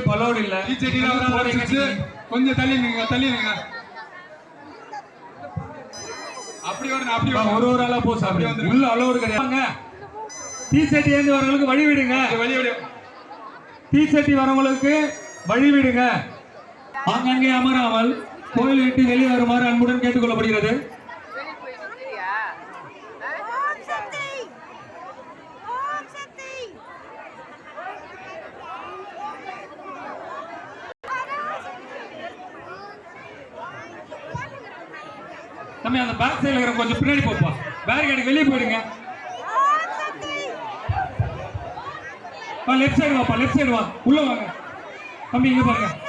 பலோடு இல்ல. கொஞ்சம் தள்ளி நிங்க. அப்படி ஒரு ஆளா போ சாப்பிடு. உள்ள அலோடு கிடையாது. டீ-ஷர்ட் ஏந்தி வரவங்களுக்கு வழி விடுங்க. டீ-ஷர்ட் வரவங்களுக்கு வழி விடுங்க. அங்கங்கே அமராமல் கோயில் விட்டு வெளியே வருமாறு அன்புடன் கேட்டுக்கொள்ளப்படுகிறது. தம்பி அந்த பேக் சைடுல இருக்கிற கொஞ்சம் பின்னாடி போப்பா. பேரிகார்டுக்கு வெளியே போயிடுங்க. லெஃப்ட் சைடு வாப்பா, லெஃப்ட் சைடு வா. உள்ள வாங்க தம்பி, இங்க பாருங்க.